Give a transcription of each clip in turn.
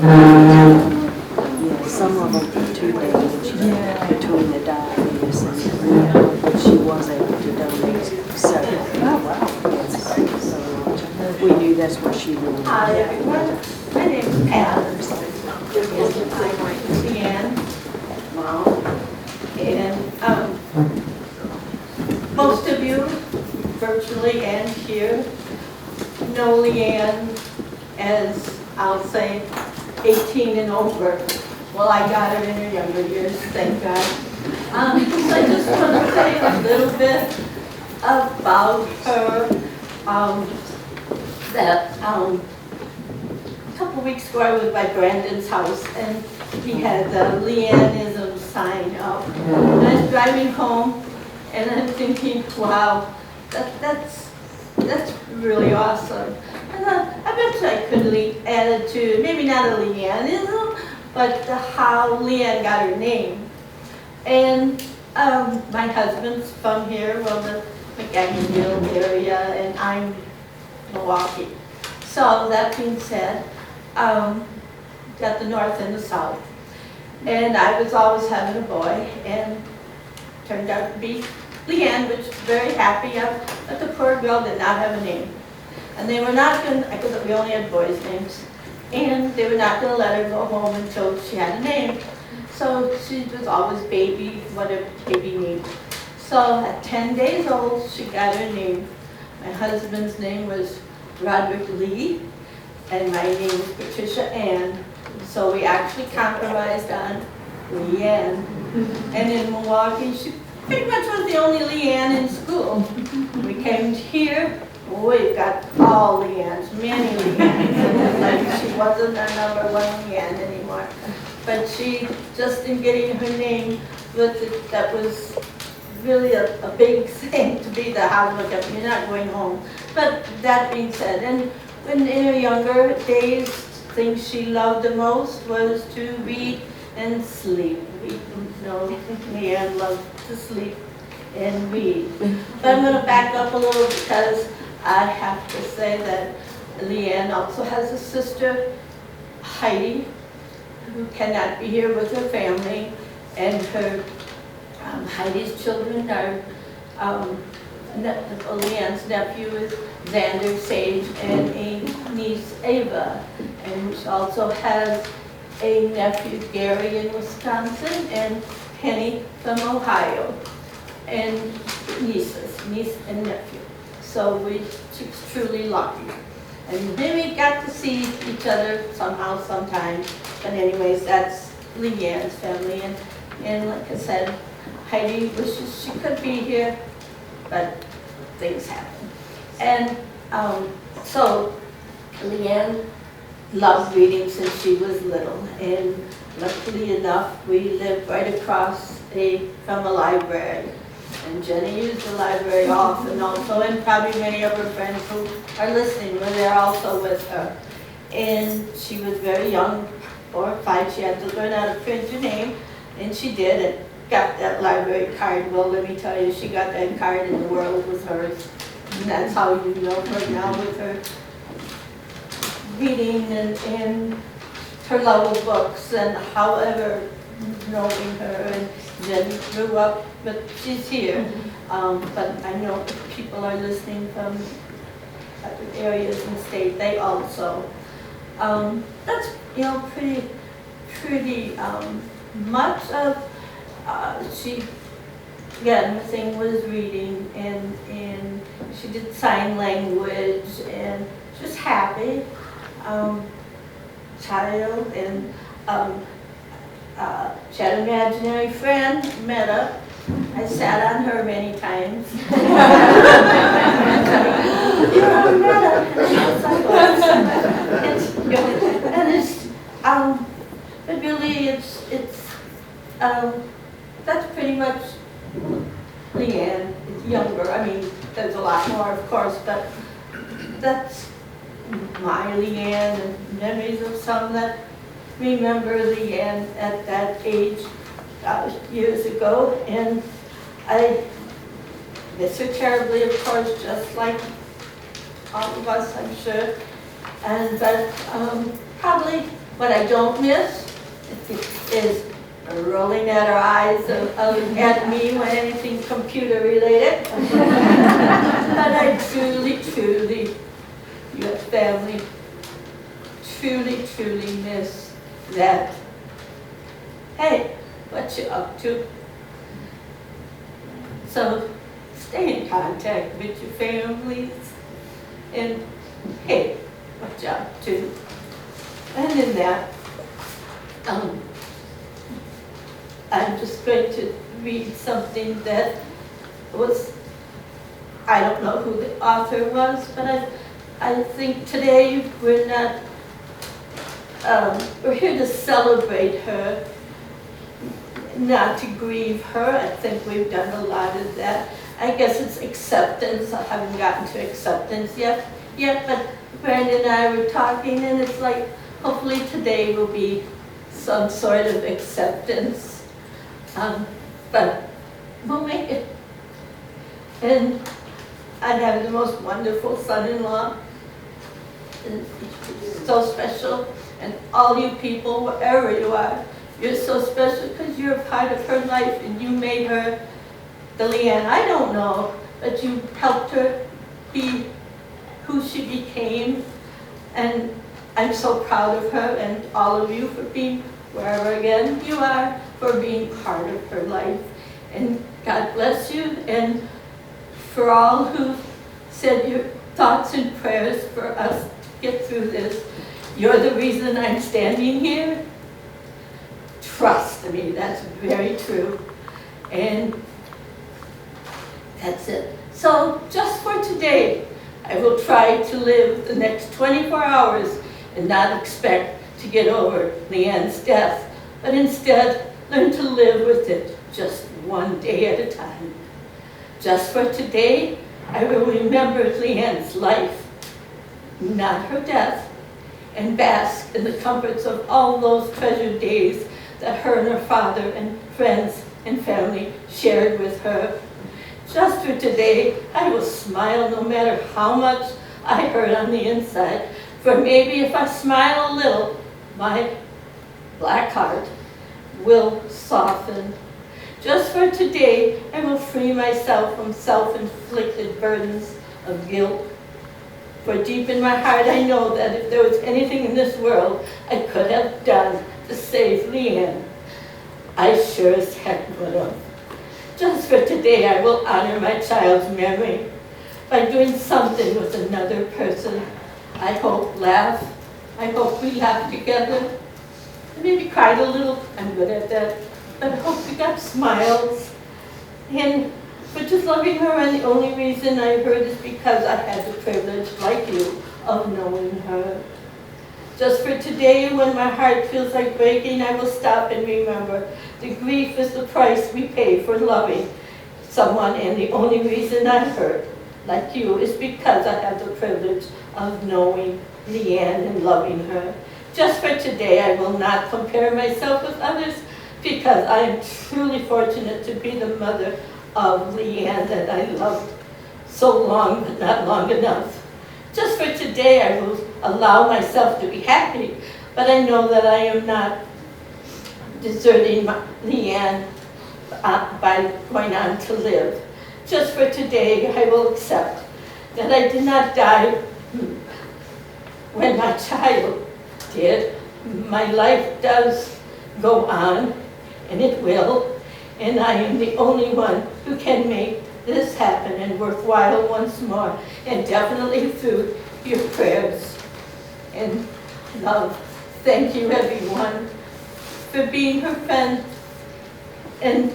Yeah, some of them for 2 days between the diaries, but she was able to donate several. Oh, wow. Yes, so we knew that's what she wanted. Hi, everyone. My name is Pat. I'm Leann, Mom. And most of you, virtually and here, know Leann as, I'll say, 18 and over. Well, I got her in her younger years, thank God. So I just want to say a little bit about her. A couple weeks ago I was by Brandon's house and he had the Leannism sign up. And I was driving home and I'm thinking, wow, that's really awesome. And I bet you I could add it to, maybe not a Leannism, but how Leann got her name. And my husband's from here, well, the McAgnonville area, and I'm Milwaukee. So that being said, got the north and the south. And I was always having a boy, and turned out to be Leann, which is very happy of, but the poor girl did not have a name. And they were not going to, because we only had boys' names, and they were not going to let her go home until she had a name. So she was always baby, whatever baby named. So at 10 days old, she got her name. My husband's name was Roderick Lee, and my name was Patricia Ann. So we actually compromised on Leann. And in Milwaukee, she pretty much was the only Leann in school. We came here, we've got all Leanns, many Leanns. Like she wasn't our number one Leann anymore. But she, just in getting her name, that was really a big thing to be the house. You're not going home. But that being said, and when in her younger days, things she loved the most was to read and sleep. Leann loved to sleep and read. But I'm going to back up a little because I have to say that Leann also has a sister, Heidi, who cannot be here with her family, and her Heidi's children are Leann's nephew is Xander Sage and a niece Ava, and she also has a nephew Gary in Wisconsin and Penny from Ohio, and nieces, niece and nephew. So she's truly lucky. And maybe got to see each other somehow, sometime. But anyways, that's Leann's family. And like I said, Heidi wishes she could be here, but things happen. And so Leann loved reading since she was little. And luckily enough, we lived right across from a library. And Jenny used the library often also, and probably many of her friends who are listening were there also with her. And she was very young, 4 or 5, she had to learn how to print her name, and she did, and got that library card. Well, let me tell you, she got that card and the world was hers. And that's how you know her now, with her reading and her love of books, and however knowing her. And Jenny grew up, but she's here. But I know if people are listening from other areas in the state, they also. That's pretty much of. She, again, the thing was reading, and she did sign language, and she was happy child, and she had an imaginary friend, Meta. I sat on her many times. You're Meta. And it's but really it's that's pretty much Leann. It's younger. I mean, there's a lot more, of course, but that's my Leann, and memories of some that remember Leann at that age years ago, and I miss her terribly, of course, just like all of us, I'm sure. And but probably What I don't miss is rolling at her eyes at me when anything's computer related. But I truly, your family, truly miss that. Hey, what you up to? So stay in contact with your families, and hey, what you up to? And in that, I'm just going to read something that was, I don't know who the author was, but I think today we're not, we're here to celebrate her, not to grieve her. I think we've done a lot of that. I guess it's acceptance. I haven't gotten to acceptance yet, but Brandon and I were talking, and it's like, hopefully today will be some sort of acceptance. But we'll make it. And I have the most wonderful son-in-law. He's so special. And all you people, wherever you are, you're so special because you're a part of her life, and you made her the Leann I don't know, but you helped her be who she became. And I'm so proud of her and all of you for being wherever again you are, for being part of her life. And God bless you, and for all who said your thoughts and prayers for us to get through this. You're the reason I'm standing here. Trust me, that's very true. And that's it. So just for today, I will try to live the next 24 hours and not expect to get over Leann's death, but instead learn to live with it just one day at a time. Just for today, I will remember Leann's life, not her death, and bask in the comforts of all those treasured days that her and her father and friends and family shared with her. Just for today, I will smile no matter how much I hurt on the inside, for maybe if I smile a little, my black heart will soften. Just for today, I will free myself from self-inflicted burdens of guilt. For deep in my heart, I know that if there was anything in this world I could have done to save Leann, I sure as heck would have. Just for today, I will honor my child's memory by doing something with another person. I hope we laughed together. I maybe cried a little, I'm good at that. But I hope we got smiles. And for just loving her, and the only reason I heard is because I had the privilege, like you, of knowing her. Just for today, when my heart feels like breaking, I will stop and remember the grief is the price we pay for loving someone, and the only reason I hurt, like you, is because I have the privilege of knowing Leann and loving her. Just for today, I will not compare myself with others, because I am truly fortunate to be the mother of Leann that I loved so long, but not long enough. Just for today, I will allow myself to be happy, but I know that I am not deserting Leann by going on to live. Just for today, I will accept that I did not die when my child did. My life does go on, and it will, and I am the only one who can make this happen and worthwhile once more, and definitely through your prayers and love. Thank you, everyone, for being her friend and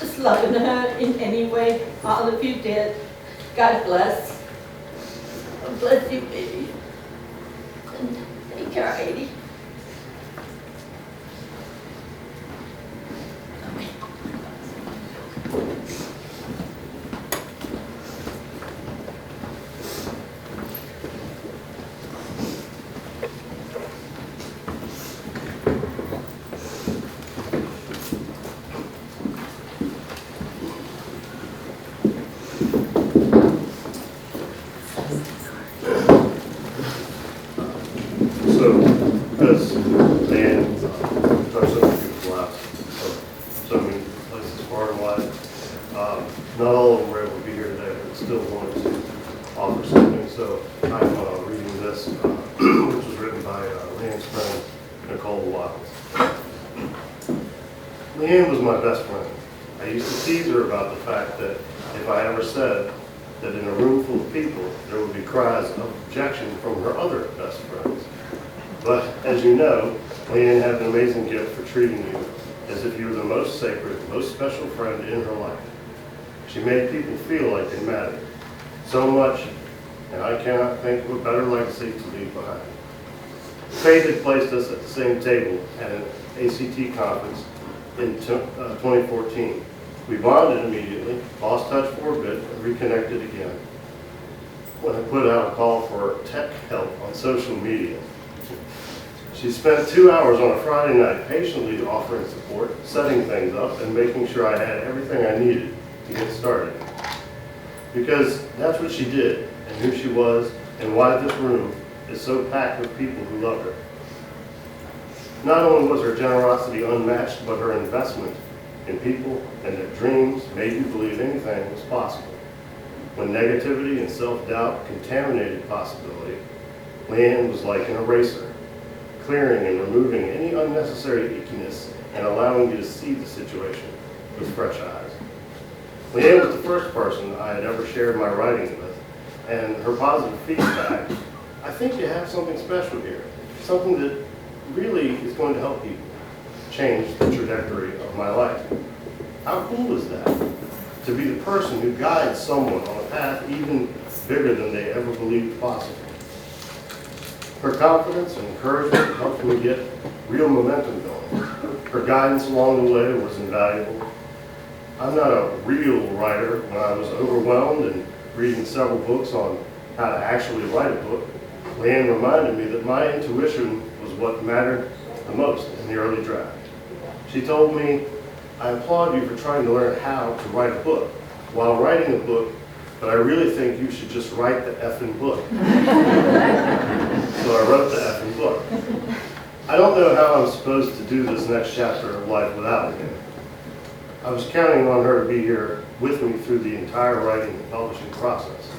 just loving her in any way all of you did. God bless. God bless you, baby. And take care, Heidi. So life. Not all of them were able to be here today, but still wanted to offer something. So I'm reading this, which was written by Leann's friend, Nicole Wiles. Leann was my best friend. I used to tease her about the fact that if I ever said that in a room full of people, there would be cries of objection from her other best friends. But as you know, Leann had an amazing gift for treating you as if you were the most sacred, most special friend in her life. She made people feel like they mattered so much, and I cannot think of a better legacy to leave behind. Fate had placed us at the same table at an ACT conference in 2014. We bonded immediately, lost touch for a bit, and reconnected again when I put out a call for tech help on social media. She spent 2 hours on a Friday night patiently offering support, setting things up, and making sure I had everything I needed to get started. Because that's what she did, and who she was, and why this room is so packed with people who love her. Not only was her generosity unmatched, but her investment in people and their dreams made you believe anything was possible. When negativity and self-doubt contaminated possibility, Leann was like an eraser, clearing and removing any unnecessary ickiness and allowing you to see the situation with fresh eyes. Leann was the first person I had ever shared my writing with, and her positive feedback, I think you have something special here, something that really is going to help people change the trajectory of my life. How cool is that? To be the person who guides someone on a path even bigger than they ever believed possible. Her confidence and encouragement helped me get real momentum going. Her guidance along the way was invaluable. I'm not a real writer. When I was overwhelmed and reading several books on how to actually write a book, Leann reminded me that my intuition was what mattered the most in the early draft. She told me, I applaud you for trying to learn how to write a book while writing a book, but I really think you should just write the effing book. So I wrote the effing book. I don't know how I'm supposed to do this next chapter of life without Leann. I was counting on her to be here with me through the entire writing and publishing process.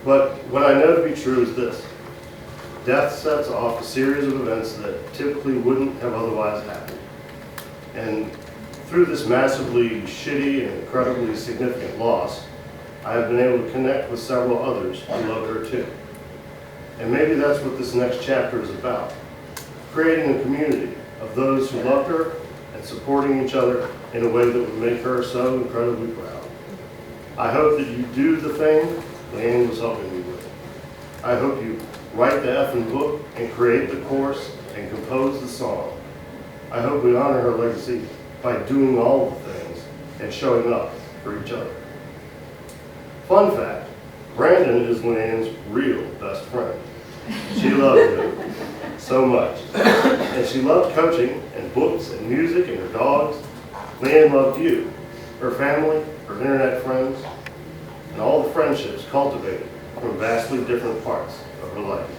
But what I know to be true is this. Death sets off a series of events that typically wouldn't have otherwise happened. And through this massively shitty and incredibly significant loss, I have been able to connect with several others who love her too. And maybe that's what this next chapter is about. Creating a community of those who loved her and supporting each other in a way that would make her so incredibly proud. I hope that you do the thing Leann was helping me with. I hope you write the effing book and create the course and compose the song. I hope we honor her legacy by doing all the things and showing up for each other. Fun fact, Brandon is Leann's real best friend. She loved him so much. And she loved coaching and books and music and her dogs. Leann loved you, her family, her internet friends, and all the friendships cultivated from vastly different parts of her life.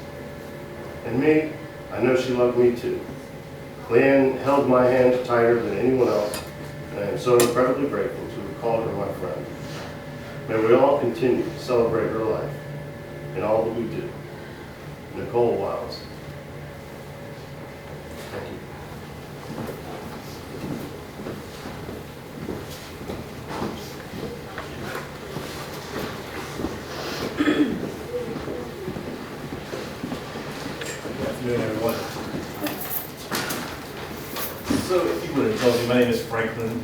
And me, I know she loved me too. Leann held my hand tighter than anyone else, and I am so incredibly grateful to have called her my friend. May we all continue to celebrate her life in all that we do. Nicole Wiles. Thank you. Good afternoon, everyone. So, if you would have told me, my name is Franklin.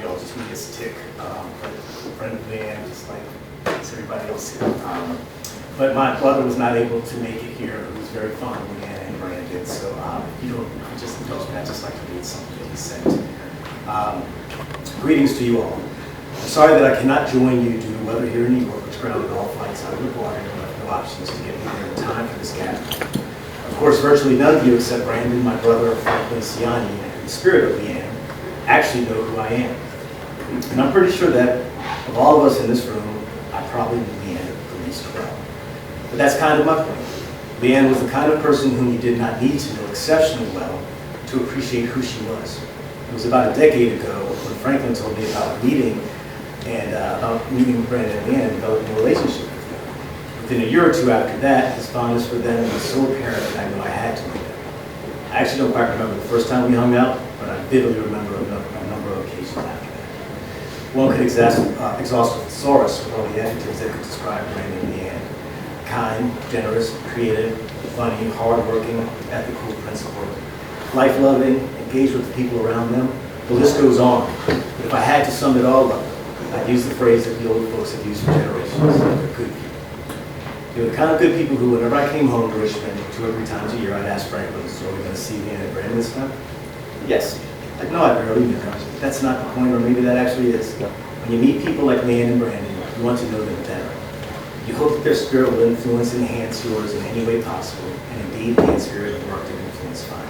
Y'all just me as Tick, but a friend of Leann, just like everybody else here. But my brother was not able to make it here. He was very fond of Leann and Brandon. So, if you don't just indulge me, I'd just like to read something that he sent to me. Greetings to you all. I'm sorry that I cannot join you due to weather here in New York, which grounded all flights out of the water and left no options to get me there in time for this gathering. Of course, virtually none of you except Brandon, my brother, Franklin Siani, and the spirit of Leann, actually know who I am. And I'm pretty sure that of all of us in this room, I probably knew Leann the least well. But that's kind of my point. Leann was the kind of person whom you did not need to know exceptionally well to appreciate who she was. It was about a decade ago when Franklin told me about meeting Brandon and Leann and developing a relationship with them. Within a year or two after that, his fondness for them was so apparent that I knew I had to meet them. I actually don't quite remember the first time we hung out, but I vividly remember a number of occasions after that. One could exhaust a thesaurus with all the adjectives that could describe Brandon and Leann. Kind, generous, creative, funny, hardworking, ethical, principled, life-loving, engaged with the people around them. The list goes on. But if I had to sum it all up, I'd use the phrase that the old folks have used for generations. They're good people. They were the kind of good people who, whenever I came home to Richmond 2 or 3 times a year, I'd ask Franklin, so are we going to see Leann and Brandon this time? Yes. Like, no, I barely knew them. That's not the point, or maybe that actually is. When you meet people like Leann and Brandon, you want to know them better. You hope that their spirit will influence and enhance yours in any way possible, and indeed the spirit of work to influence fine.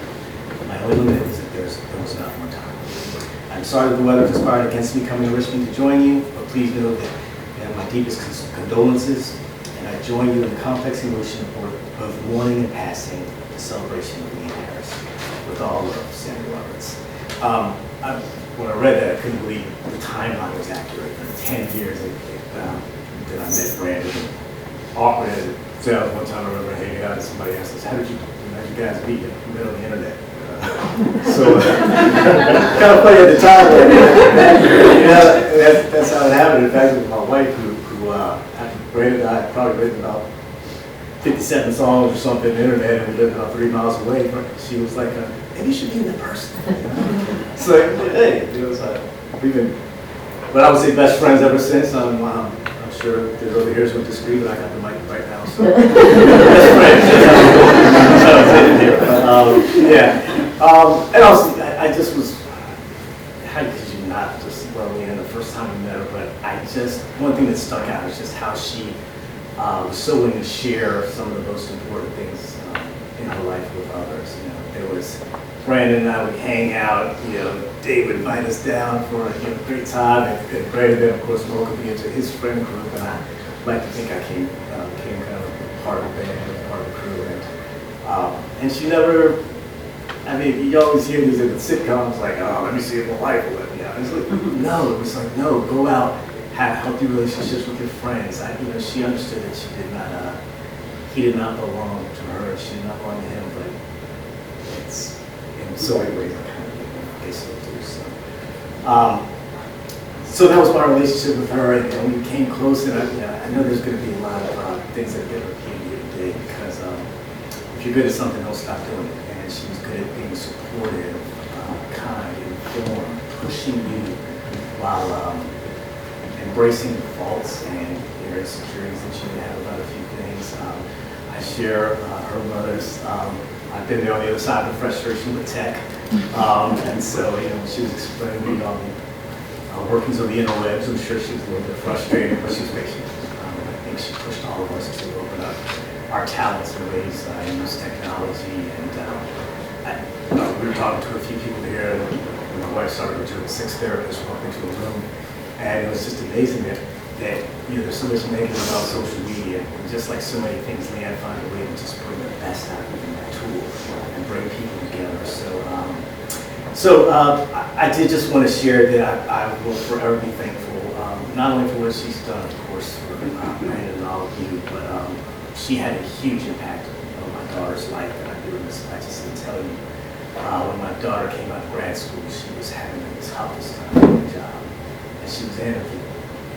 My only limit is that there was not more time. I'm sorry that the weather conspired against me coming to Richmond to join you, but please know that you have my deepest condolences, and I join you in the complex emotion of both mourning and passing the celebration of Leann Harris. With all love, Sandy Roberts. When I read that, I couldn't believe the timeline was accurate. 10 years that I met Brandon. Awkward as it sounds, one time I remember hanging out and somebody asked us, how did you guys meet? We met on the internet. So kind of funny at the time, but that's how it happened. In fact, it was my wife who after Brandon and I had probably written about 57 songs or something on the internet, and we lived about 3 miles away. She was like, maybe you should be in that person. So, hey, it was but I would say best friends ever since. I'm sure the other ears would disagree, but I got the mic right now, so best friends. And also, I just was, how could you not just love Leann the first time we met her, but one thing that stuck out is just how she was so willing to share some of the most important things in her life with others. There was Brandon and I would hang out, Dave would invite us down for a great time, and Brandon then, of course, welcomed me into his friend group, and I like to think I became kind of part of the band, part of the crew, and she never, you always hear these in the sitcoms, like, oh, let me see if my wife will let me out. It's like, no, it was like, no, go out, have healthy relationships with your friends. She understood that he did not belong to her, she did not belong to him, but it's, in so many ways, I kind of guess so too. So that was my relationship with her, and we came close, and I know there's going to be a lot of things that get repeated here today, because if you're good at something, don't stop doing it. And she was good at being supportive, kind, informed, pushing you, while embracing the faults and your insecurities that you have about a few things. I share her mother's. I've been there on the other side of the frustration with tech, and so she was explaining to me all the workings of the interwebs. I'm sure she was a little bit frustrated, but she was patient. I think she pushed all of us to open up our talents in ways use technology. And we were talking to a few people here, and my wife started to a 6 therapist walk into a room, and it was just amazing that there's so much negative about social media, and just like so many things, Leann found a way to just bring the best out of that tool and bring people together. So I did just want to share that I will forever be thankful, not only for what she's done, of course, for Brandon and all of you, but she had a huge impact on my daughter's life, and I just didn't tell you. When my daughter came out of grad school, she was having the toughest time in her job, and she was interviewing,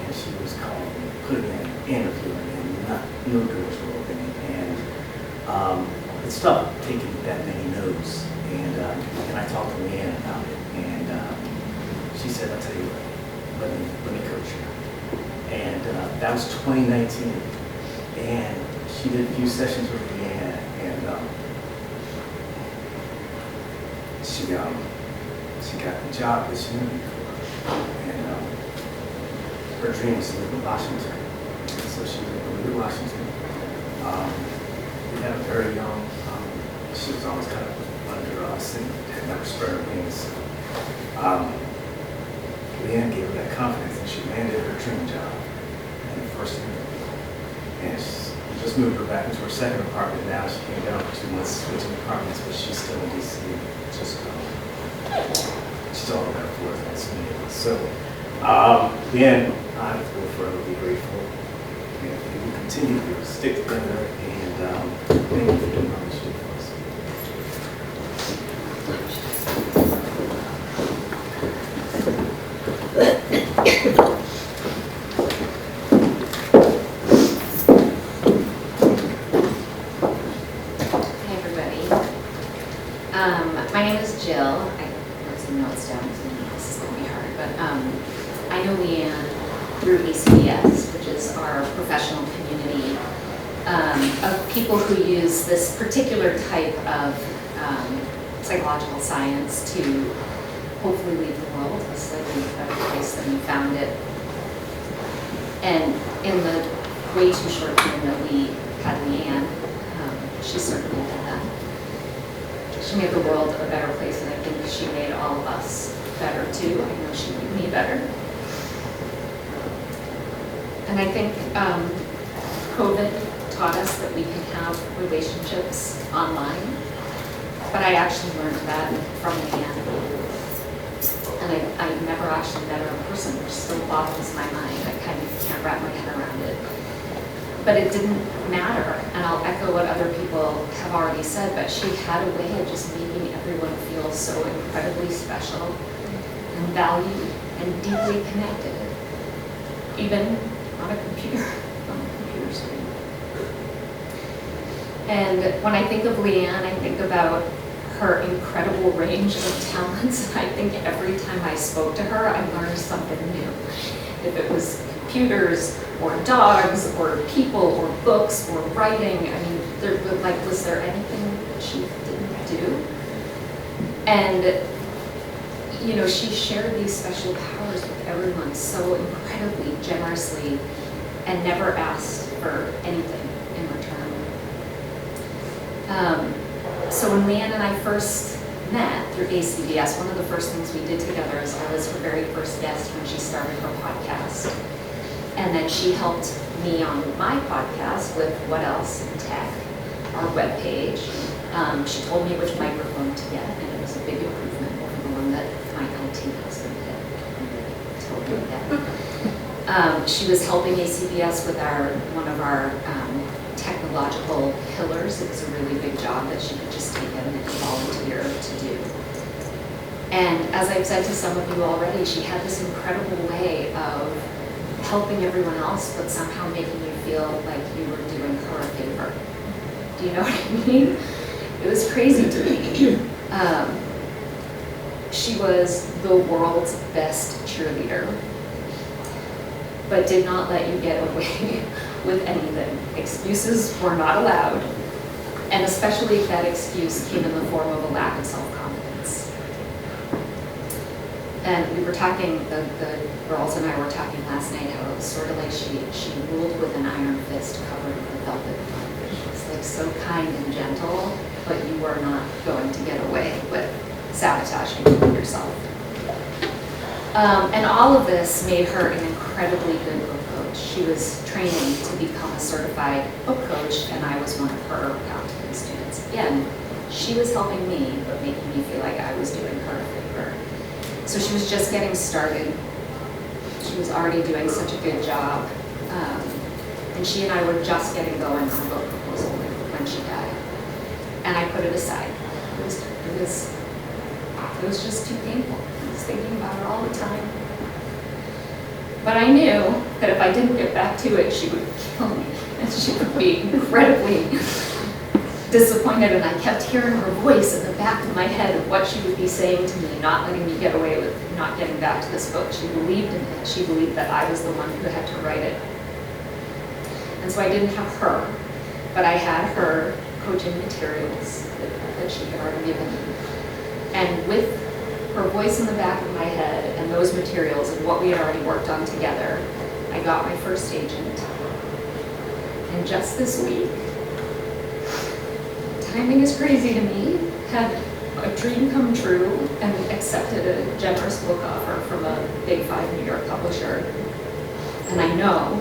and she was calling, putting in interviewing, and no doors were opening, and it's tough taking that many no's. And I talked to Leann about it, and she said, I'll tell you what, let me coach you. And that was 2019, and she did a few sessions with Leann, and she got the job that she needed for, and her dream was to live in Washington, so she was able to live in Washington. We had a very young, she was always kind of under us and had never spread her wings. Leann gave her that confidence, and she landed her dream job in the first interview. And we just moved her back into her second apartment now. She came down for 2 months switching apartments, but she's still in DC. she's all about for us. So, Leann, I will forever be grateful. And we will continue to stick together, and thank you for doing all this shit for us. Hi, everybody. My name is Jill. I wrote some notes down, so this is going to be hard, but I know Leann through ACBS, which is our professional community of people who use this particular type of psychological science to hopefully leave the world a slightly better place than we found it. And in the way too short time that we had Leann, she certainly did that. She made the world a better place, and I think she made all of us better too. I know she made me better. And I think COVID taught us that we can have relationships online, but I actually learned that from Leann. And I never actually met her in person, which still boggles my mind. I kind of can't wrap my head around it. But it didn't matter, and I'll echo what other people have already said, but she had a way of just making everyone feel so incredibly special and valued and deeply connected, even on a computer screen. And when I think of Leann, I think about her incredible range of talents, and I think every time I spoke to her, I learned something new. If it was computers, or dogs, or people, or books, or writing, I mean, was there anything that she didn't do? And, you know, she shared these special powers with everyone so incredibly generously and never asked for anything in return. So when Leann and I first met through ACBS, one of the first things we did together is I was her very first guest when she started her podcast. And then she helped me on my podcast with What Else in Tech, our webpage. She told me which microphone to get, and it was a big improvement over the one that my IT husband had told me that. She was helping ACBS with one of our technological pillars. It was a really big job that she could just take in and volunteer to do. And as I've said to some of you already, she had this incredible way of helping everyone else, but somehow making you feel like you were doing her a favor. Do you know what I mean? It was crazy to me. She was the world's best cheerleader, but did not let you get away with anything. Excuses were not allowed, and especially if that excuse came in the form of a lack of self-confidence. And we were talking, the girls and I were talking last night, how it was sort of like she ruled with an iron fist covered with a velvet glove. She was like so kind and gentle, but you were not going to get away with sabotaging yourself. And all of this made her an incredibly good book coach. She was training to become a certified book coach, and I was one of her counseling students. Again, she was helping me, but making me feel like I was doing her a favor. So she was just getting started. She was already doing such a good job. And she and I were just getting going on a book proposal when she died. And I put it aside. It was just too painful. I was thinking about her all the time. But I knew that if I didn't get back to it, she would kill me. And she would be incredibly disappointed, and I kept hearing her voice in the back of my head of what she would be saying to me, not letting me get away with not getting back to this book. She believed in it. She believed that I was the one who had to write it. And so I didn't have her, but I had her coaching materials that she had already given me. And with her voice in the back of my head and those materials and what we had already worked on together, I got my first agent. And just this week, timing is crazy to me, had a dream come true and accepted a generous book offer from a big 5 New York publisher. And I know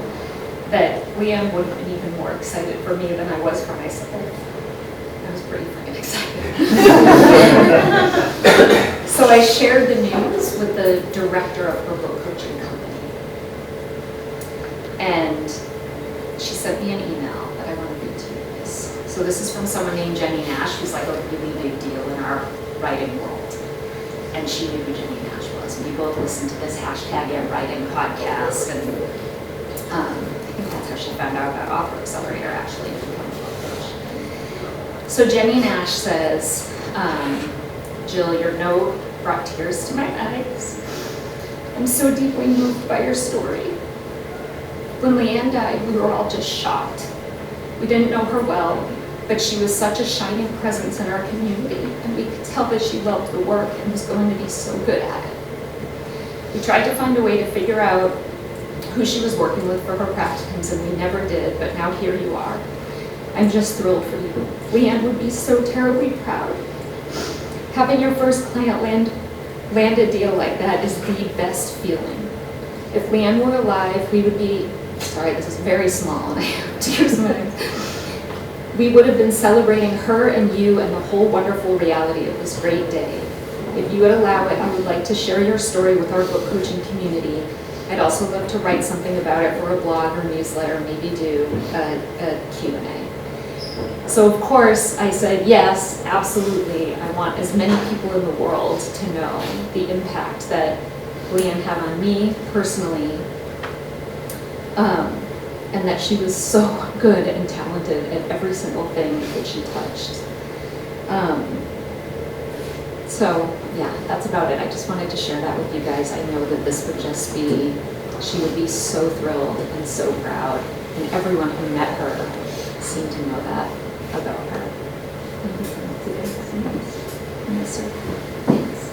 that Leann would have been even more excited for me than I was for myself. I was pretty freaking excited. So So I shared the news with the director of her book coaching company. And she sent me an email that I want to read to you guys. So this is from someone named Jenny Nash, who's like a really big deal in our writing world. And she knew who Jenny Nash was. We both listened to this hashtag #writing podcast, and I think that's how she found out about Author Accelerator, actually, to become a book coach. So Jenny Nash says, Jill, your note brought tears to my eyes. I'm so deeply moved by your story. When Leann died, we were all just shocked. We didn't know her well, but she was such a shining presence in our community, and we could tell that she loved the work and was going to be so good at it. We tried to find a way to figure out who she was working with for her practicums, and we never did, but now here you are. I'm just thrilled for you. Leann would be so terribly proud. Having your first client land a deal like that is the best feeling. If Leann were alive, we would be, sorry, this is very small, and I have tears in my eyes. We would have been celebrating her and you and the whole wonderful reality of this great day. If you would allow it, I would like to share your story with our book coaching community. I'd also love to write something about it for a blog or newsletter, maybe do a Q&A. So of course I said, yes, absolutely. I want as many people in the world to know the impact that Leann had on me personally, and that she was so good and talented at every single thing that she touched. So yeah, that's about it. I just wanted to share that with you guys. I know that this would just be, she would be so thrilled and so proud, and everyone who met her seemed to know that about her. Thank you so much. Yes, sir. Thanks.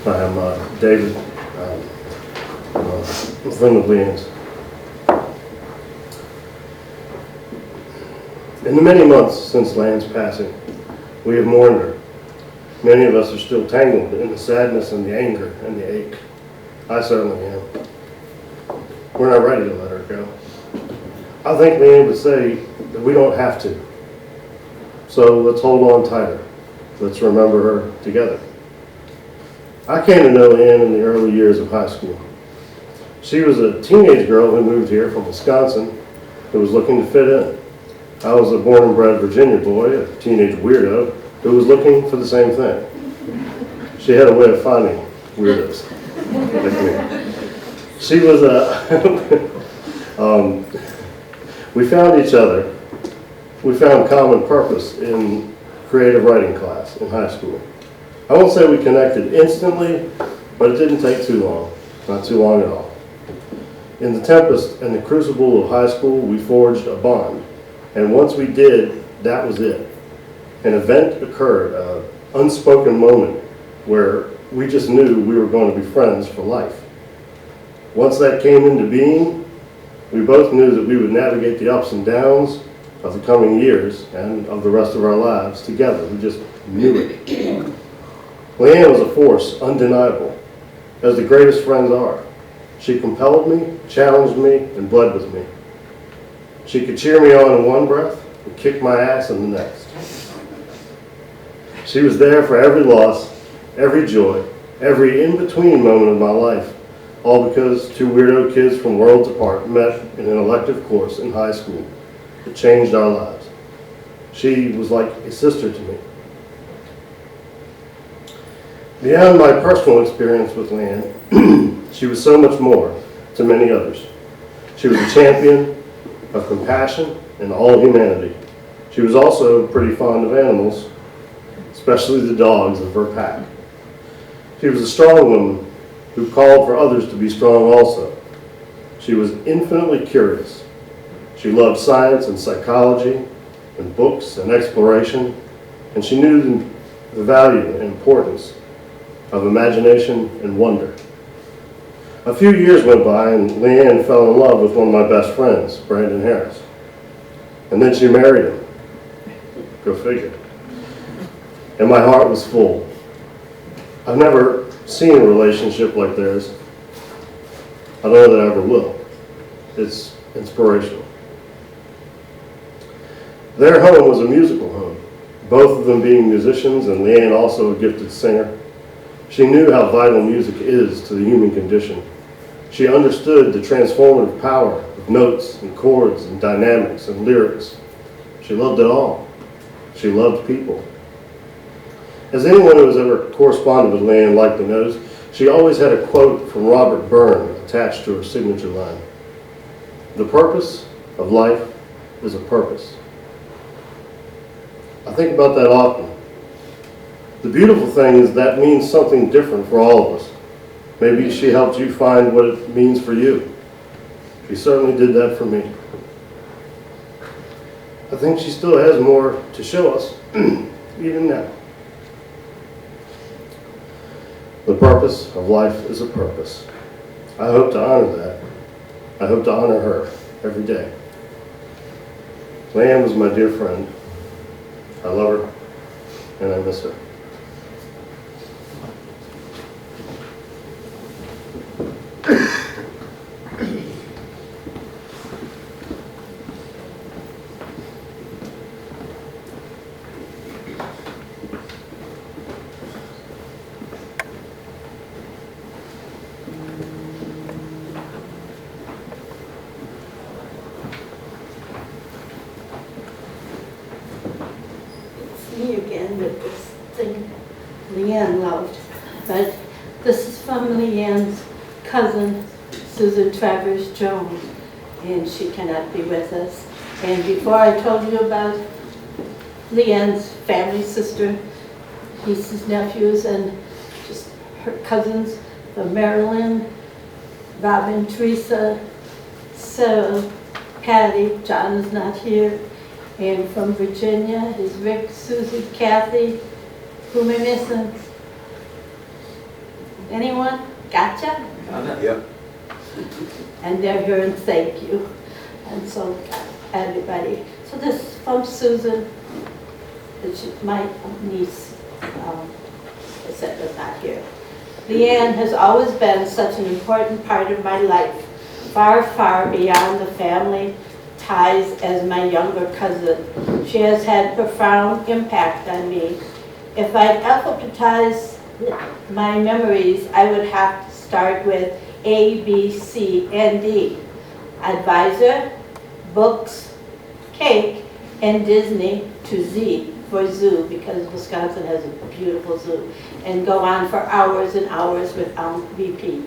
Hi, I'm David. I'm a friend of Leann's. In the many months since Leann's passing, we have mourned her. Many of us are still tangled in the sadness and the anger and the ache. I certainly am. We're not ready to let her go. I think Leann would say that we don't have to. So let's hold on tighter. Let's remember her together. I came to know Leann in the early years of high school. She was a teenage girl who moved here from Wisconsin who was looking to fit in. I was a born and bred Virginia boy, a teenage weirdo, who was looking for the same thing. She had a way of finding weirdos like me. She was we found each other. We found common purpose in creative writing class in high school. I won't say we connected instantly, but it didn't take too long, not too long at all. In the tempest and the crucible of high school, we forged a bond. And once we did, that was it. An event occurred, an unspoken moment where we just knew we were going to be friends for life. Once that came into being, we both knew that we would navigate the ups and downs of the coming years and of the rest of our lives together. We just knew it. Leann was a force undeniable, as the greatest friends are. She compelled me, challenged me, and bled with me. She could cheer me on in one breath and kick my ass in the next. She was there for every loss, every joy, every in-between moment of my life, all because two weirdo kids from worlds apart met in an elective course in high school that changed our lives. She was like a sister to me. Beyond my personal experience with Leann, she was so much more to many others. She was a champion of compassion and all humanity. She was also pretty fond of animals, especially the dogs of her pack. She was a strong woman who called for others to be strong also. She was infinitely curious. She loved science and psychology and books and exploration, and she knew the value and importance of imagination and wonder. A few years went by and Leann fell in love with one of my best friends, Leann Harris. And then she married him. Go figure. And my heart was full. I've never seen a relationship like theirs. I don't know that I ever will. It's inspirational. Their home was a musical home, both of them being musicians and Leann also a gifted singer. She knew how vital music is to the human condition. She understood the transformative power of notes and chords and dynamics and lyrics. She loved it all. She loved people. As anyone who has ever corresponded with Leann likely knows, she always had a quote from Robert Byrne attached to her signature line. The purpose of life is a purpose. I think about that often. The beautiful thing is that means something different for all of us. Maybe she helped you find what it means for you. She certainly did that for me. I think she still has more to show us, even now. The purpose of life is a purpose. I hope to honor that. I hope to honor her every day. Leann was my dear friend. I love her, and I miss her. Me again with this thing Leann loved, but this is from Leann's cousin, Susan Travers Jones, and she cannot be with us. And before I told you about Leann's family, sister, nieces, nephews, and just her cousins, from Marilyn, Robin, Teresa, Sarah, Patty, John is not here, and from Virginia is Rick, Susie, Kathy. Who am I missing? Anyone? Gotcha? Yep. And they're here and thank you. And so everybody. So this is from Susan, my niece, I said was not here. Leann has always been such an important part of my life, far, far beyond the family ties as my younger cousin. She has had profound impact on me. If I'd alphabetize my memories, I would have to start with A, B, C, and D. Advisor, books, cake, and Disney to Z for zoo, because Wisconsin has a beautiful zoo, and go on for hours and hours without VP.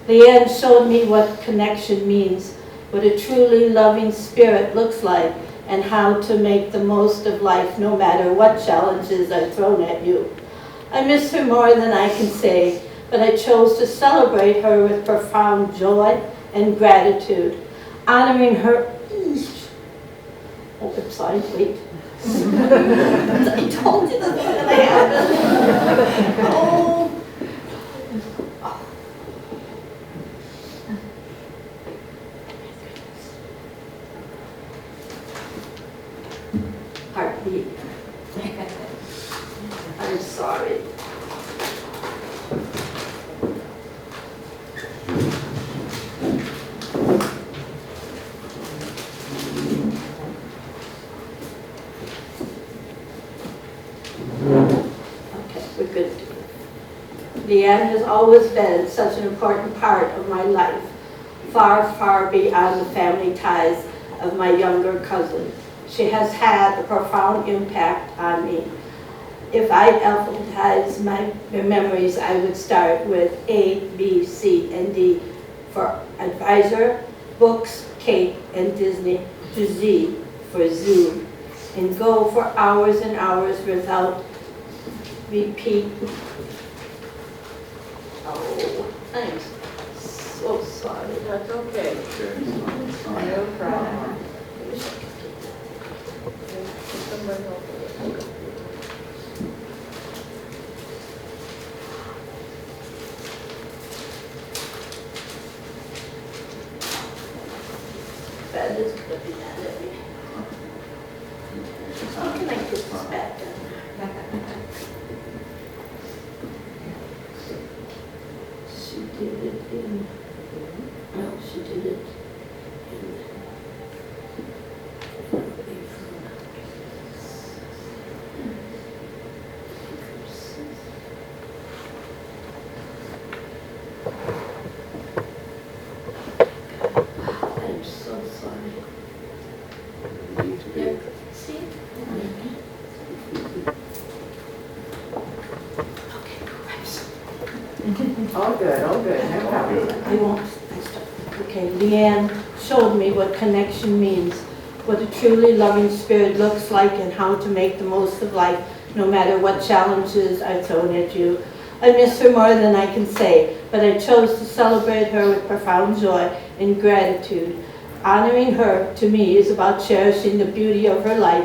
Leann showed me what connection means, what a truly loving spirit looks like, and how to make the most of life no matter what challenges are thrown at you. I miss her more than I can say, but I chose to celebrate her with profound joy and gratitude, honoring her. Oh, I'm sorry, wait. I told you that's what happened. Oh. Heartbeat. I'm sorry. Okay, we're good. Leann has always been such an important part of my life, far, far beyond the family ties of my younger cousin. She has had a profound impact on me. If I alphabetize my memories, I would start with A, B, C, and D for advisor, books, cake, and Disney, to Z for zoo, and go for hours and hours without repeat. Oh, I'm so sorry. That's okay. No problem. bed is looking at it. How can I get this back down? She did it in, no, she did it in I'm so sorry. Yeah, see? Okay, All good, no problem. I won't, okay, Leann showed me what connection means, what a truly loving spirit looks like, and how to make the most of life, no matter what challenges are thrown at you. I miss her more than I can say, but I chose to celebrate her with profound joy and gratitude. Honoring her, to me, is about cherishing the beauty of her life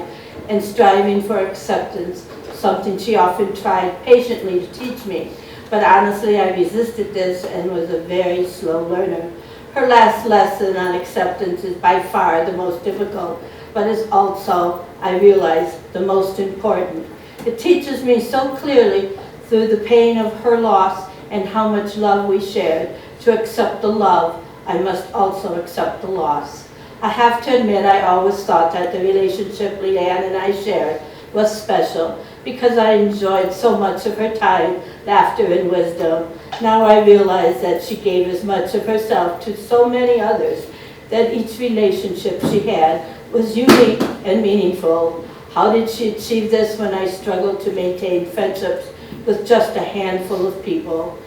and striving for acceptance, something she often tried patiently to teach me. But honestly, I resisted this and was a very slow learner. Her last lesson on acceptance is by far the most difficult, but is also, I realize, the most important. It teaches me so clearly through the pain of her loss and how much love we shared. To accept the love, I must also accept the loss. I have to admit, I always thought that the relationship Leann and I shared was special because I enjoyed so much of her time, laughter, and wisdom. Now I realize that she gave as much of herself to so many others, that each relationship she had was unique and meaningful. How did she achieve this when I struggled to maintain friendships with just a handful of people?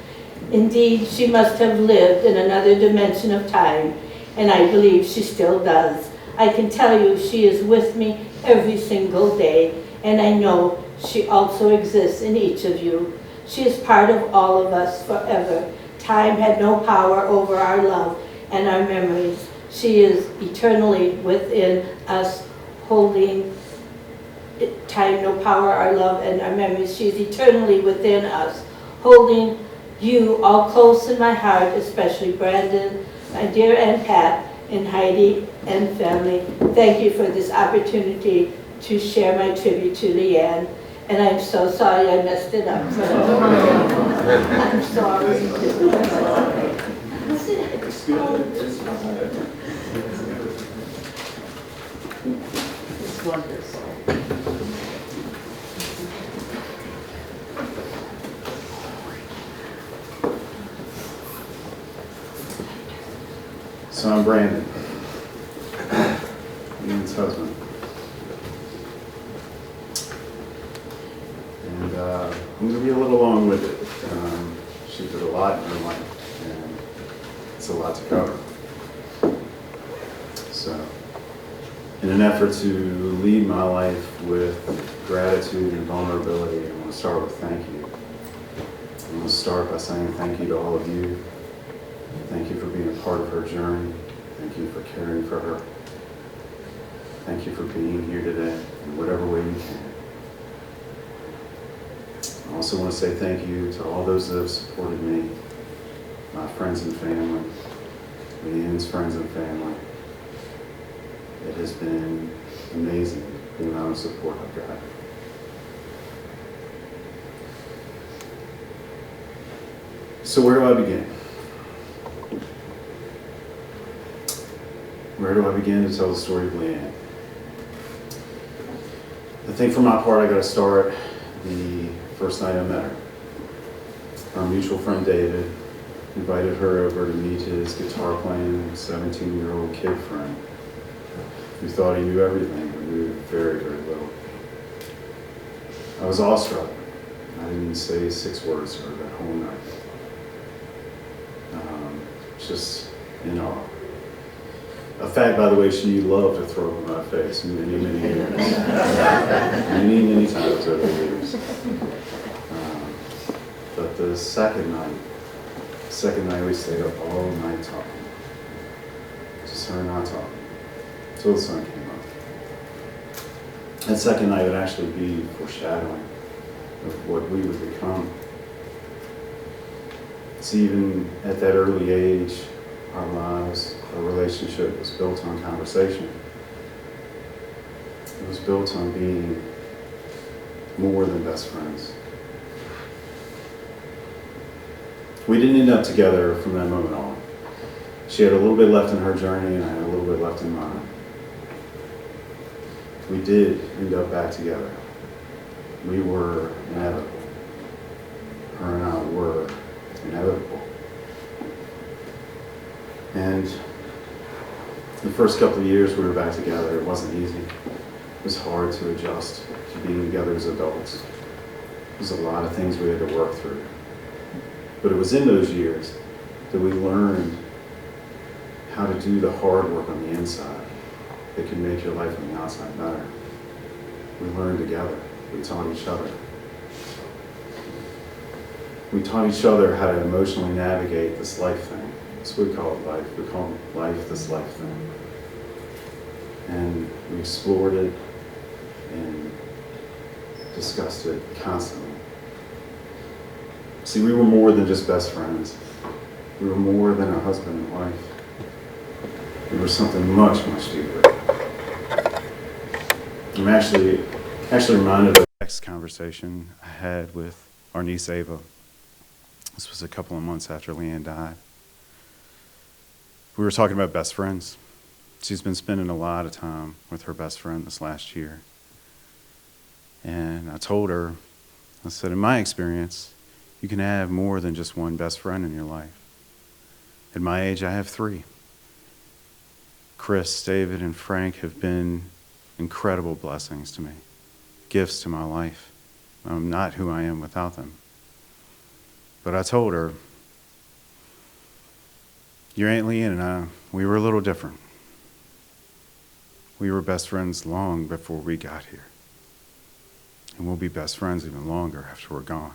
Indeed, she must have lived in another dimension of time, and I believe she still does. I can tell you she is with me every single day, and I know she also exists in each of you. She is part of all of us forever. Time had no power over our love and our memories. She is eternally within us, holding time, no power, our love, and our memories. She is eternally within us, holding you all close in my heart, especially Brandon, my dear Aunt Pat, and Heidi and family. Thank you for this opportunity to share my tribute to Leann. And I'm so sorry I messed it up. I'm sorry. It's wonderful. So I'm Brandon, Leann's husband. And I'm going to be a little long-winded. She did a lot in her life, and it's a lot to cover. So, in an effort to lead my life with gratitude and vulnerability, I want to start with thank you. I want to start by saying thank you to all of you. Thank you for being a part of her journey. Thank you for caring for her. Thank you for being here today in whatever way you can. I also want to say thank you to all those that have supported me, my friends and family, Leann's friends and family. It has been amazing the amount of support I've got. So where do I begin? Where do I begin to tell the story of Leann? I think for my part, I got to start the first night I met her. Our mutual friend David invited her over to meet his guitar playing 17-year-old kid friend who thought he knew everything but knew very, very little. I was awestruck. I didn't say 6 words to her that whole night. Just in awe. A fact, by the way, she loved to throw in my face many, many years. many times over the years. But the second night we stayed up all night talking. Just her and I talking. Until the sun came up. That second night would actually be foreshadowing of what we would become. See, even at that early age, our lives, our relationship was built on conversation. It was built on being more than best friends. We didn't end up together from that moment on. She had a little bit left in her journey, and I had a little bit left in mine. We did end up back together. We were inevitable. Her and I were inevitable. And the first couple of years we were back together, it wasn't easy. It was hard to adjust to being together as adults. There's a lot of things we had to work through. But it was in those years that we learned how to do the hard work on the inside that can make your life on the outside better. We learned together. We taught each other. We taught each other how to emotionally navigate this life thing. That's what we call it life. We call life this life thing. And we explored it and discussed it constantly. See, we were more than just best friends. We were more than a husband and wife. We were something much, much deeper. I'm actually reminded of the next conversation I had with our niece Ava. This was a couple of months after Leann died. We were talking about best friends. She's been spending a lot of time with her best friend this last year. And I told her, I said, in my experience, you can have more than just one best friend in your life. At my age, I have 3. Chris, David, and Frank have been incredible blessings to me, gifts to my life. I'm not who I am without them. But I told her, your Aunt Leann and I, we were a little different. We were best friends long before we got here. And we'll be best friends even longer after we're gone.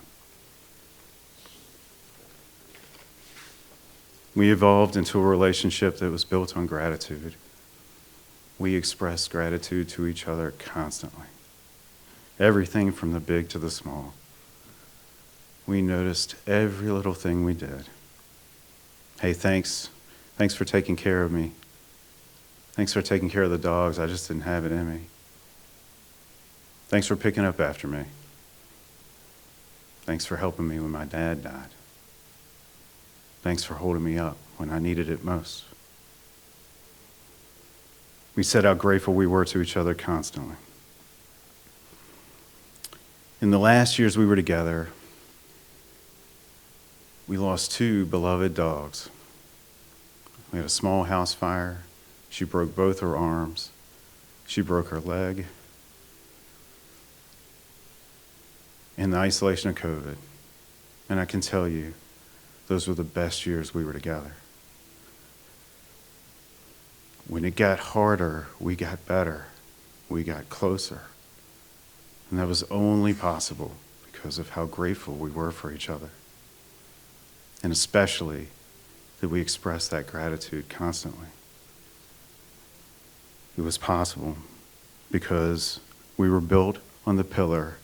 We evolved into a relationship that was built on gratitude. We expressed gratitude to each other constantly. Everything from the big to the small. We noticed every little thing we did. Hey, thanks for taking care of me. Thanks for taking care of the dogs. I just didn't have it in me. Thanks for picking up after me. Thanks for helping me when my dad died. Thanks for holding me up when I needed it most. We said how grateful we were to each other constantly. In the last years we were together, we lost 2 beloved dogs. We had a small house fire. She broke both her arms. She broke her leg. In the isolation of COVID. And I can tell you, those were the best years we were together. When it got harder, we got better. We got closer. And that was only possible because of how grateful we were for each other. And especially that we expressed that gratitude constantly. It was possible because we were built on the pillar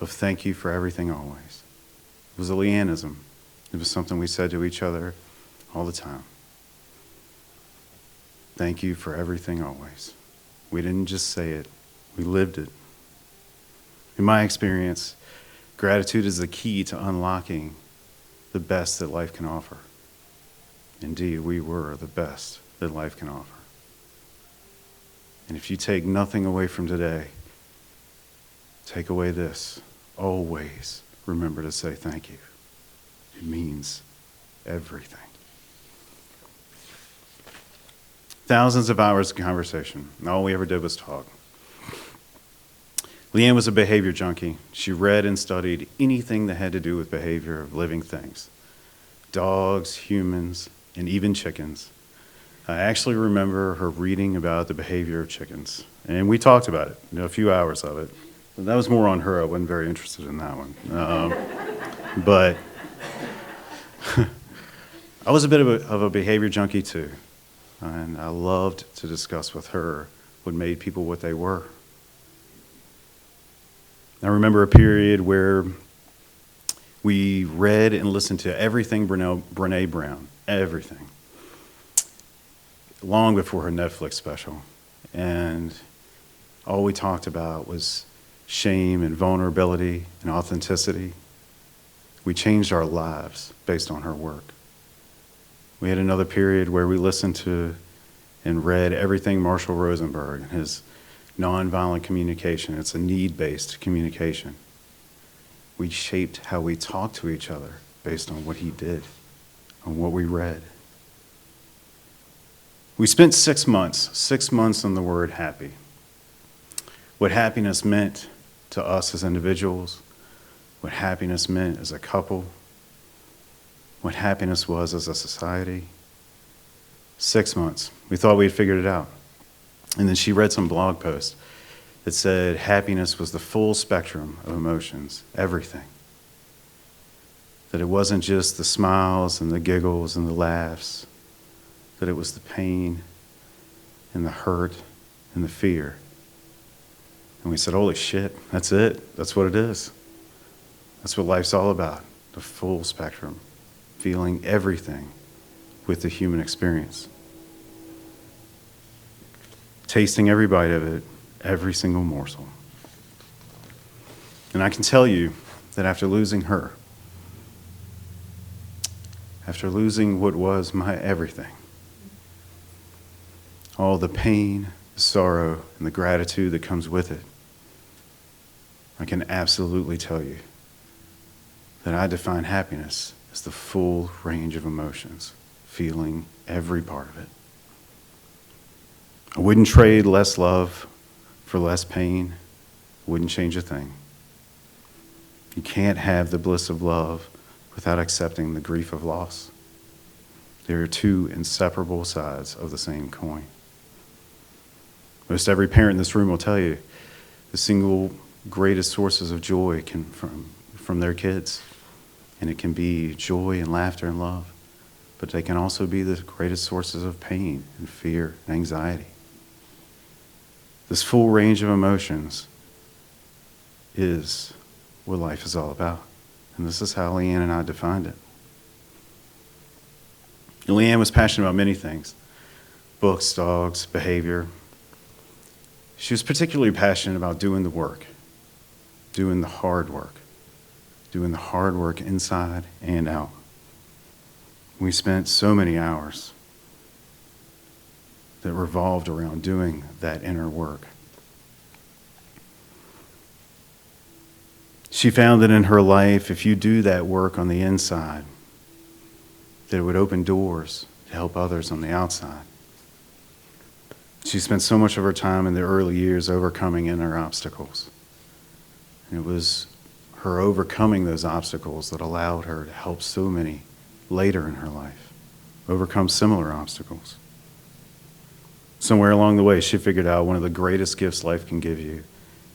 of thank you for everything always. It was a Leannism. It was something we said to each other all the time. Thank you for everything always. We didn't just say it, we lived it. In my experience, gratitude is the key to unlocking the best that life can offer. Indeed, we were the best that life can offer. And if you take nothing away from today, take away this. Always remember to say thank you. It means everything. Thousands of hours of conversation. All we ever did was talk. Leann was a behavior junkie. She read and studied anything that had to do with behavior of living things. Dogs, humans, and even chickens. I actually remember her reading about the behavior of chickens. And we talked about it, a few hours of it. But that was more on her. I wasn't very interested in that one. But I was a bit of a behavior junkie too. And I loved to discuss with her what made people what they were. I remember a period where we read and listened to everything Brene Brown, everything. long before her Netflix special. And all we talked about was shame and vulnerability and authenticity. We changed our lives based on her work. We had another period where we listened to and read everything Marshall Rosenberg and his nonviolent communication. It's a need-based communication. We shaped how we talk to each other based on what he did, on what we read. We spent 6 months on the word happy. What happiness meant to us as individuals, what happiness meant as a couple, what happiness was as a society. 6 months. We thought we had figured it out. And then she read some blog post that said happiness was the full spectrum of emotions, everything. That it wasn't just the smiles and the giggles and the laughs, that it was the pain and the hurt and the fear. And we said, holy shit, that's it. That's what it is. That's what life's all about, the full spectrum, feeling everything with the human experience. Tasting every bite of it, every single morsel. And I can tell you that after losing her, after losing what was my everything, all the pain, the sorrow, and the gratitude that comes with it, I can absolutely tell you that I define happiness as the full range of emotions, feeling every part of it. I wouldn't trade less love for less pain. Wouldn't change a thing. You can't have the bliss of love without accepting the grief of loss. There are two inseparable sides of the same coin. Most every parent in this room will tell you the single greatest sources of joy can from their kids. And it can be joy and laughter and love. But they can also be the greatest sources of pain and fear and anxiety. This full range of emotions is what life is all about. And this is how Leann and I defined it. And Leann was passionate about many things. Books, dogs, behavior. She was particularly passionate about doing the work. Doing the hard work. Doing the hard work inside and out. We spent so many hours that revolved around doing that inner work. She found that in her life, if you do that work on the inside, that it would open doors to help others on the outside. She spent so much of her time in the early years overcoming inner obstacles. And it was her overcoming those obstacles that allowed her to help so many later in her life overcome similar obstacles. Somewhere along the way, she figured out one of the greatest gifts life can give you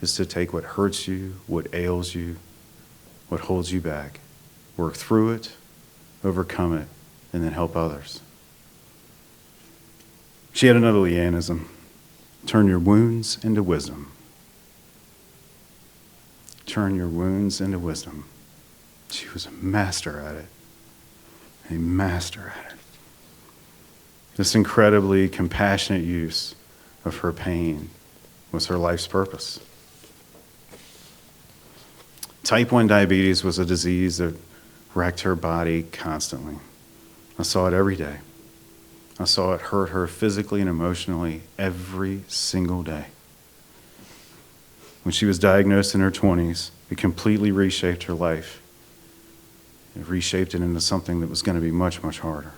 is to take what hurts you, what ails you, what holds you back, work through it, overcome it, and then help others. She had another Leannism. Turn your wounds into wisdom. Turn your wounds into wisdom. She was a master at it. A master at it. This incredibly compassionate use of her pain was her life's purpose. Type 1 diabetes was a disease that wrecked her body constantly. I saw it every day. I saw it hurt her physically and emotionally every single day. When she was diagnosed in her 20s, it completely reshaped her life. It reshaped it into something that was going to be much, much harder.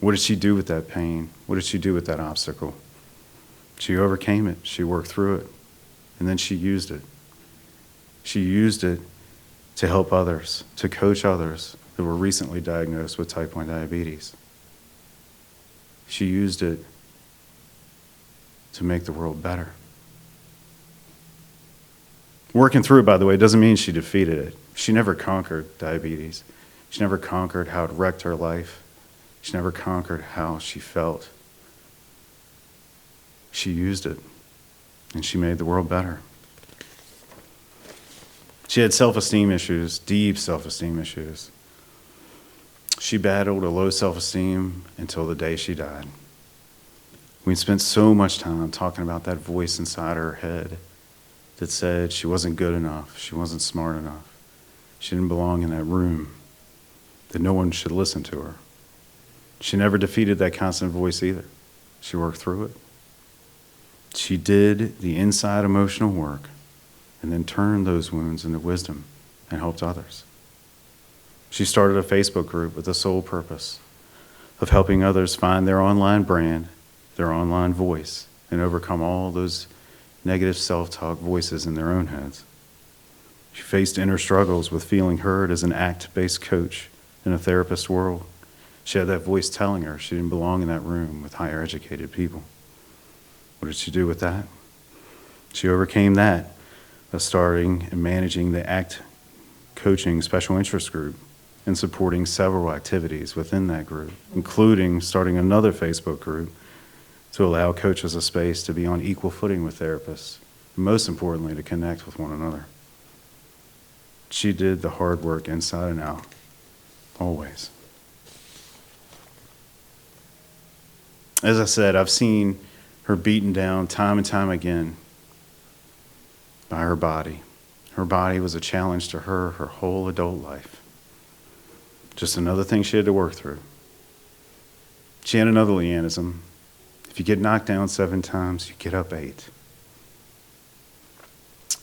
What did she do with that pain? What did she do with that obstacle? She overcame it. She worked through it. And then she used it. She used it to help others, to coach others that were recently diagnosed with type 1 diabetes. She used it to make the world better. Working through it, by the way, doesn't mean she defeated it. She never conquered diabetes. She never conquered how it wrecked her life. She never conquered how she felt. She used it, and she made the world better. She had self-esteem issues, deep self-esteem issues. She battled a low self-esteem until the day she died. We spent so much time talking about that voice inside her head that said she wasn't good enough, she wasn't smart enough, she didn't belong in that room, that no one should listen to her. She never defeated that constant voice either. She worked through it. She did the inside emotional work and then turned those wounds into wisdom and helped others. She started a Facebook group with the sole purpose of helping others find their online brand, their online voice, and overcome all those negative self-talk voices in their own heads. She faced inner struggles with feeling heard as an ACT-based coach in a therapist world. She had that voice telling her she didn't belong in that room with higher educated people. What did she do with that? She overcame that by starting and managing the ACT coaching special interest group and supporting several activities within that group, including starting another Facebook group to allow coaches a space to be on equal footing with therapists, and most importantly, to connect with one another. She did the hard work inside and out, always. As I said, I've seen her beaten down time and time again by her body. Her body was a challenge to her whole adult life. Just another thing she had to work through. She had another Leannism. If you get knocked down 7 times, you get up 8.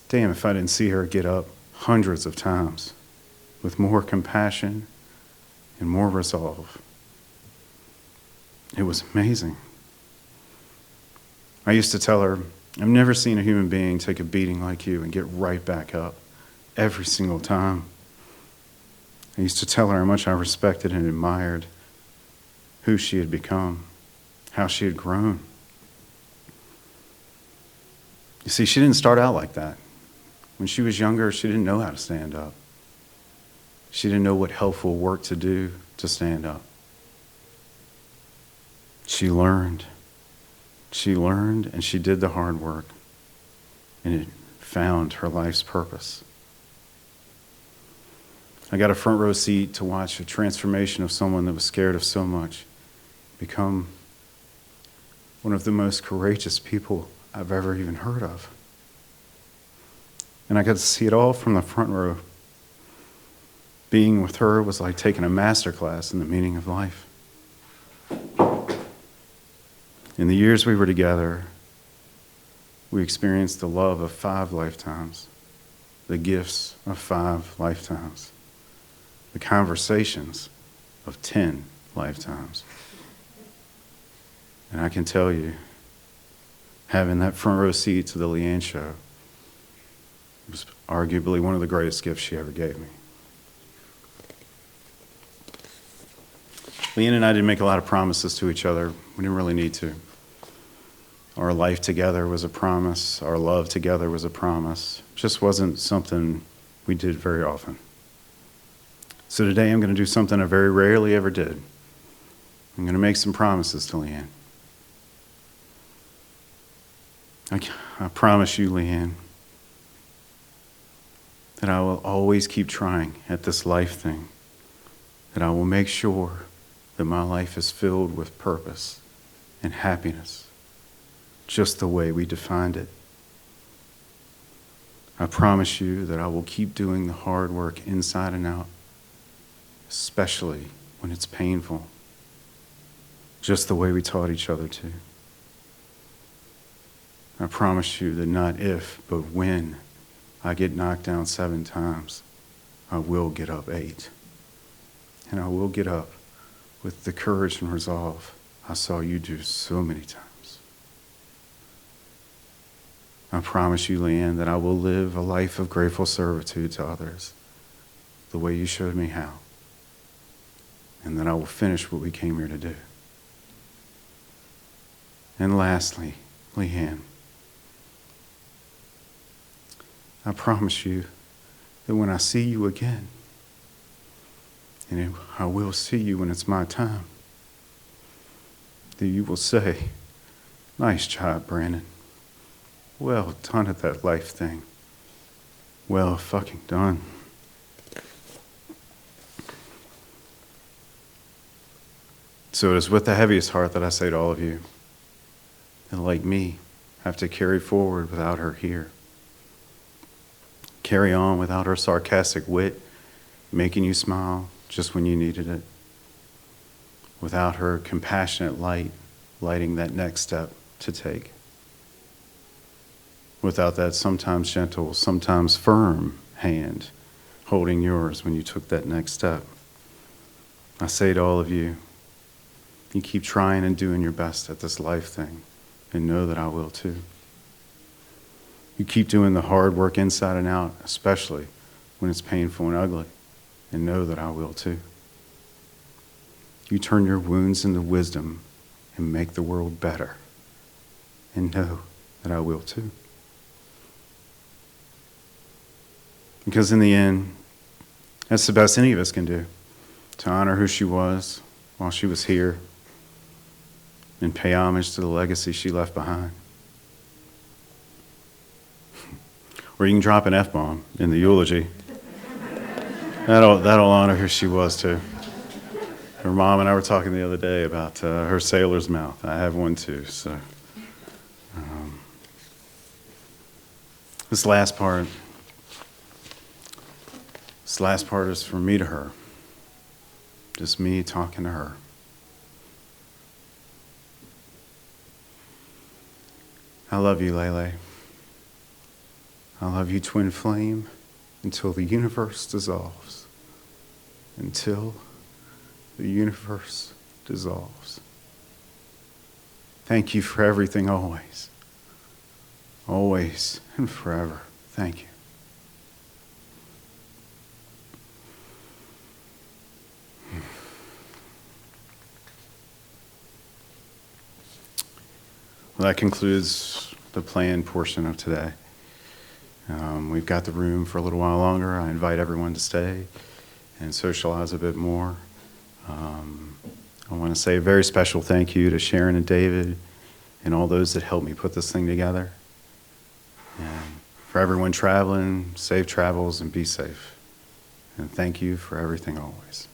Damn, if I didn't see her get up hundreds of times with more compassion and more resolve. It was amazing. I used to tell her, I've never seen a human being take a beating like you and get right back up every single time. I used to tell her how much I respected and admired who she had become, how she had grown. You see, she didn't start out like that. When she was younger, she didn't know how to stand up. She didn't know what helpful work to do to stand up. She learned. She learned and she did the hard work. And it found her life's purpose. I got a front row seat to watch a transformation of someone that was scared of so much become one of the most courageous people I've ever even heard of. And I got to see it all from the front row. Being with her was like taking a master class in the meaning of life. In the years we were together, we experienced the love of 5 lifetimes, the gifts of 5 lifetimes, the conversations of 10 lifetimes. And I can tell you, having that front row seat to the Leann show was arguably one of the greatest gifts she ever gave me. Leann and I didn't make a lot of promises to each other. We didn't really need to. Our life together was a promise. Our love together was a promise. It just wasn't something we did very often. So today I'm going to do something I very rarely ever did. I'm going to make some promises to Leann. I promise you, Leann, that I will always keep trying at this life thing, that I will make sure that my life is filled with purpose and happiness, just the way we defined it. I promise you that I will keep doing the hard work inside and out, especially when it's painful, just the way we taught each other to. I promise you that not if, but when I get knocked down 7 times, I will get up 8. And I will get up with the courage and resolve I saw you do so many times. I promise you, Leann, that I will live a life of grateful servitude to others, the way you showed me how. And that I will finish what we came here to do. And lastly, Leann, I promise you that when I see you again, and I will see you when it's my time, that you will say, "Nice job, Brandon. Well done at that life thing. Well fucking done." So it is with the heaviest heart that I say to all of you, and like me, have to carry forward without her here. Carry on without her sarcastic wit, making you smile just when you needed it. Without her compassionate light, lighting that next step to take. Without that sometimes gentle, sometimes firm hand holding yours when you took that next step. I say to all of you, you keep trying and doing your best at this life thing, and know that I will too. You keep doing the hard work inside and out, especially when it's painful and ugly, and know that I will too. You turn your wounds into wisdom and make the world better, and know that I will too. Because in the end, that's the best any of us can do, to honor who she was while she was here and pay homage to the legacy she left behind. Or you can drop an F-bomb in the eulogy. That'll honor who she was too. Her mom and I were talking the other day about her sailor's mouth. I have one too, so. This last part is from me to her. Just me talking to her. I love you, Lele. I love you, twin flame, until the universe dissolves. Until the universe dissolves. Thank you for everything always. Always and forever. Thank you. Well, that concludes the planned portion of today. We've got the room for a little while longer. I invite everyone to stay and socialize a bit more. I want to say a very special thank you to Sharon and David and all those that helped me put this thing together. And for everyone traveling, safe travels and be safe. And thank you for everything always.